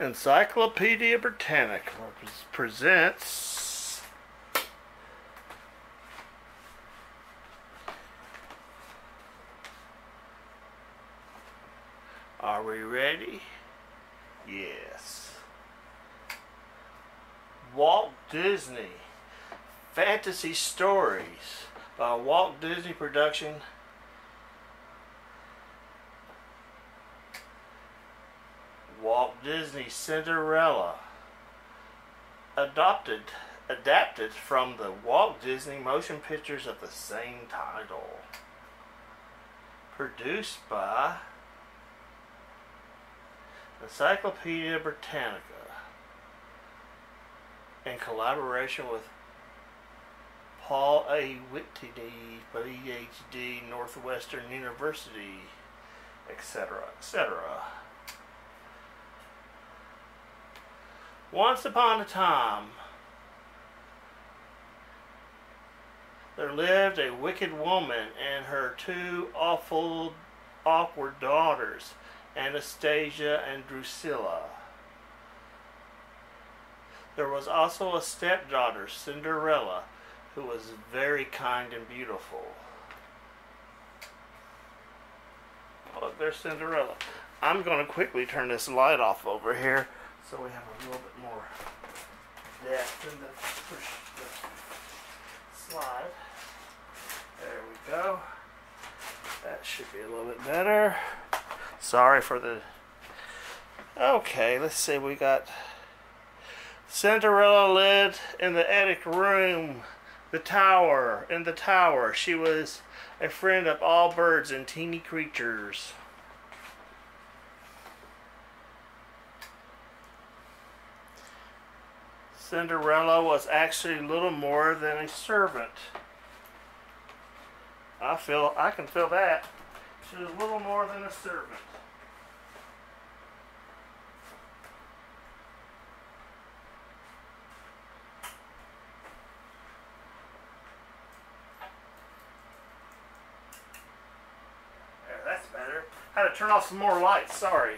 Encyclopedia Britannica presents Are we ready? Yes. Walt Disney Fantasy Stories, a Walt Disney production. Walt Disney Cinderella, adapted from the Walt Disney motion pictures of the same title. Produced by Encyclopedia Britannica in collaboration with Paul A. Whitney, PhD, Northwestern University, etc., etc. Once upon a time, there lived a wicked woman and her two awkward daughters, Anastasia and Drusilla. There was also a stepdaughter, Cinderella, who was very kind and beautiful. Look, there's Cinderella. I'm going to quickly turn this light off over here so we have a little bit more depth in the slide. There we go. That should be a little bit better. Sorry for the... Okay, let's see. We got Cinderella lived in the attic room, in the tower. She was a friend of all birds and teeny creatures. Cinderella was actually little more than a servant. I can feel that. She was little more than a servant. There, that's better. I had to turn off some more lights, sorry.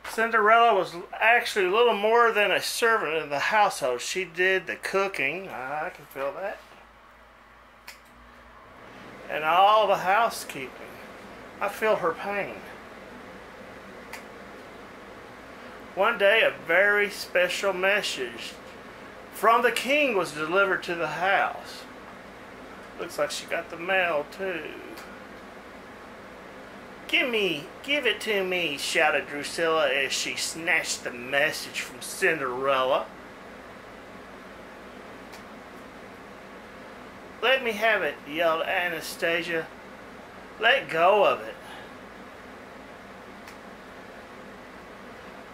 Cinderella was actually little more than a servant in the household. She did the cooking, I can feel that, and all the housekeeping. I feel her pain. One day a very special message from the king was delivered to the house. Looks like she got the mail too. Give it to me, shouted Drusilla as she snatched the message from Cinderella. Let me have it, yelled Anastasia. Let go of it.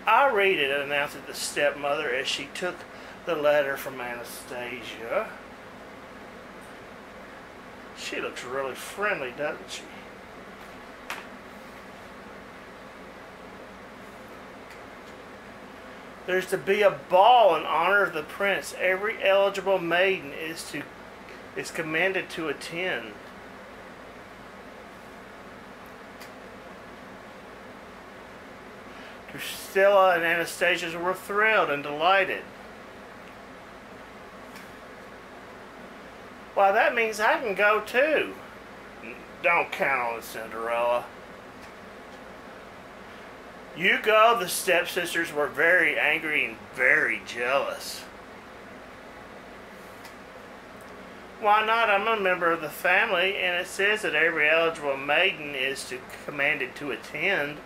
I'll read it, announced the stepmother as she took the letter from Anastasia. She looks really friendly, doesn't she? There's to be a ball in honor of the prince. Every eligible maiden is commanded to attend. Drusilla and Anastasia were thrilled and delighted. Why, that means I can go too. Don't count on it, Cinderella. You go. The stepsisters were very angry and very jealous. Why not? I'm a member of the family, and it says that every eligible maiden is commanded to attend.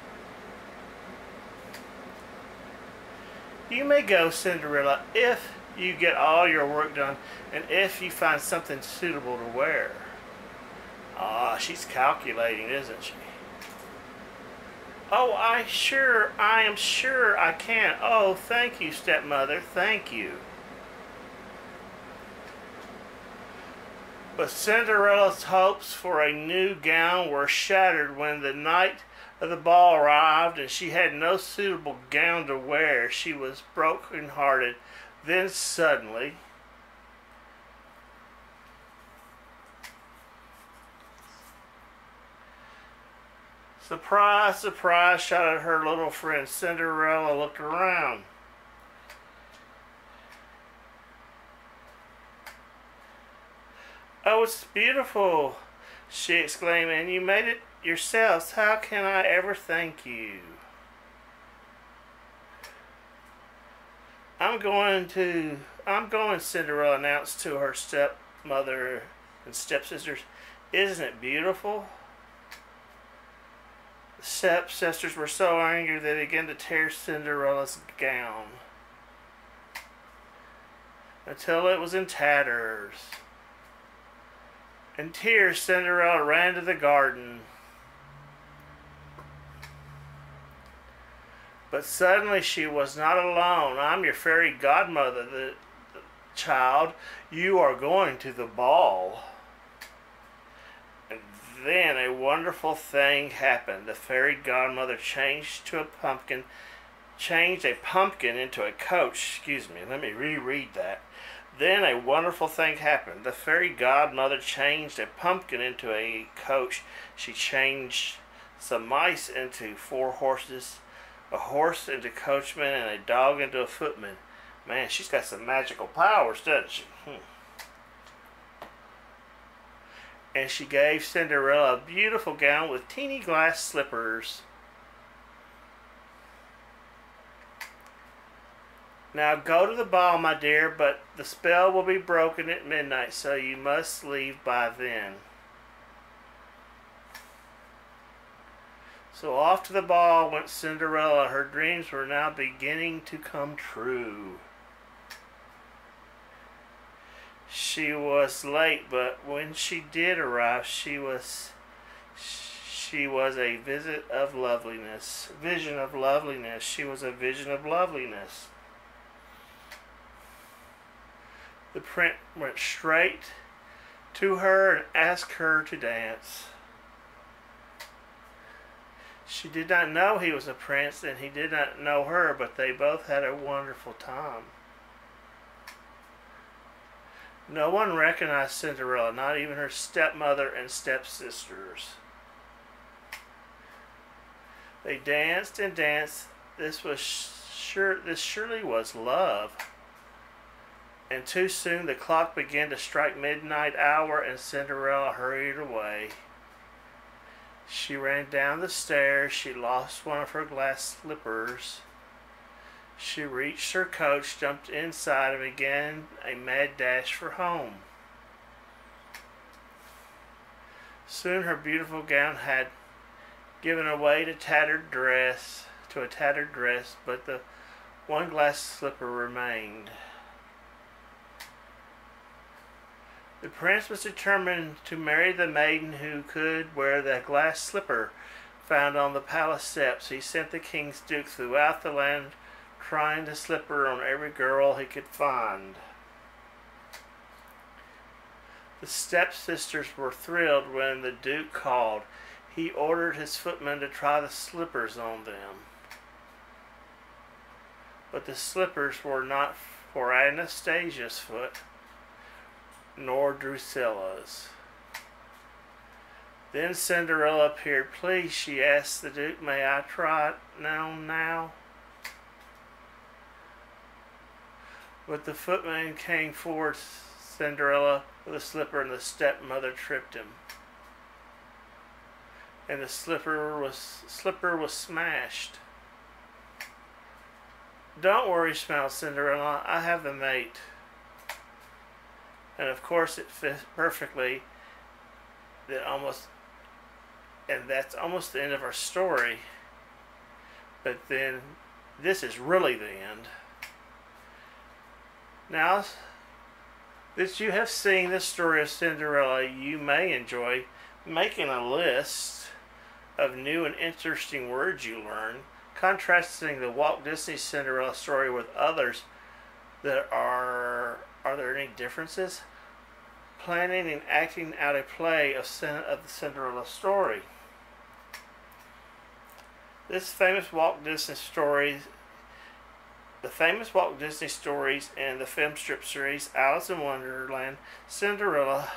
You may go, Cinderella, if you get all your work done and if you find something suitable to wear. Ah, she's calculating, isn't she? Oh, I am sure I can. Oh, thank you, stepmother, thank you. But Cinderella's hopes for a new gown were shattered when the night of the ball arrived and she had no suitable gown to wear. She was broken-hearted. Then suddenly, Surprise, surprise, shouted her little friend. Cinderella looked around. Oh, it's beautiful, she exclaimed, and you made it yourselves. How can I ever thank you? I'm going, Cinderella announced to her stepmother and stepsisters. Isn't it beautiful? The stepsisters were so angry they began to tear Cinderella's gown until it was in tatters. In tears, Cinderella ran to the garden. But suddenly she was not alone. I'm your fairy godmother, the child. You are going to the ball. And then a wonderful thing happened. The fairy godmother changed a pumpkin into a coach. Excuse me, let me reread that. Then a wonderful thing happened. The fairy godmother changed a pumpkin into a coach. She changed some mice into 4 horses, a horse into coachman, and a dog into a footman. Man, she's got some magical powers, doesn't she? And she gave Cinderella a beautiful gown with teeny glass slippers. Now go to the ball, my dear, but the spell will be broken at midnight, so you must leave by then. So off to the ball went Cinderella. Her dreams were now beginning to come true. She was late, but when she did arrive, she was a vision of loveliness. She was a vision of loveliness. The prince went straight to her and asked her to dance. She did not know he was a prince, and he did not know her, but they both had a wonderful time. No one recognized Cinderella, not even her stepmother and stepsisters. They danced and danced. This surely was love. And too soon the clock began to strike midnight hour, and Cinderella hurried away. She ran down the stairs. She lost one of her glass slippers. She reached her coach, jumped inside, and began a mad dash for home. Soon her beautiful gown had given away to a tattered dress, but the one glass slipper remained. The prince was determined to marry the maiden who could wear the glass slipper found on the palace steps. He sent the king's duke throughout the land, trying the slipper on every girl he could find. The stepsisters were thrilled when the duke called. He ordered his footman to try the slippers on them. But the slippers were not for Anastasia's foot, nor Drusilla's. Then Cinderella appeared. Please, she asked the duke, may I try it now? But the footman came forward Cinderella with a slipper, and the stepmother tripped him. And the slipper was smashed. Don't worry, smiled Cinderella. I have the mate. And of course it fits perfectly. And that's almost the end of our story. But then this is really the end. Now that you have seen the story of Cinderella, you may enjoy making a list of new and interesting words you learn, contrasting the Walt Disney Cinderella story with others that are there any differences? Planning and acting out a play of the Cinderella story. The famous Walt Disney stories in the film strip series Alice in Wonderland, Cinderella,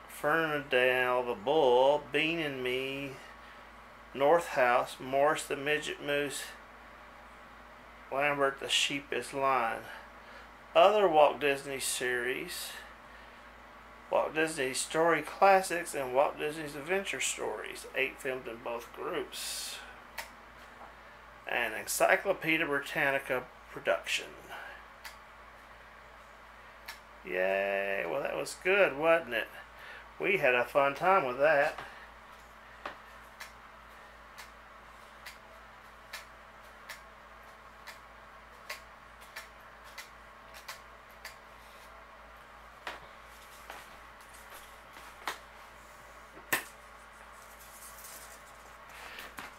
Fernandel the Bull, Bean and Me, North House, Morris the Midget Moose, Lambert the Sheep is Lion. Other Walt Disney series: Walt Disney Story Classics and Walt Disney's Adventure Stories, 8 filmed in both groups. And Encyclopedia Britannica production. Yay, well that was good, wasn't it? We had a fun time with that.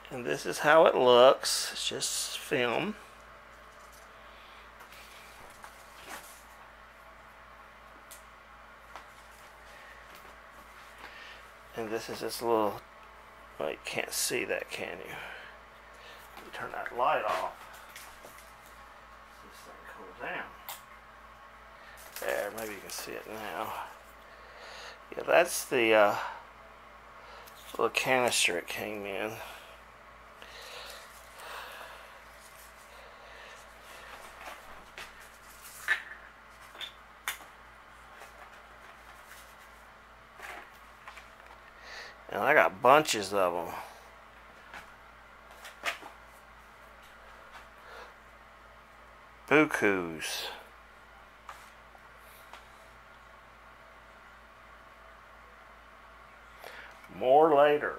And this is how it looks. It's just film. And this is this little, well, you can't see that, can you? Let me turn that light off. This thing cools down. There, maybe you can see it now. Yeah, that's the little canister it came in. And I got bunches of them. Bukus. More later.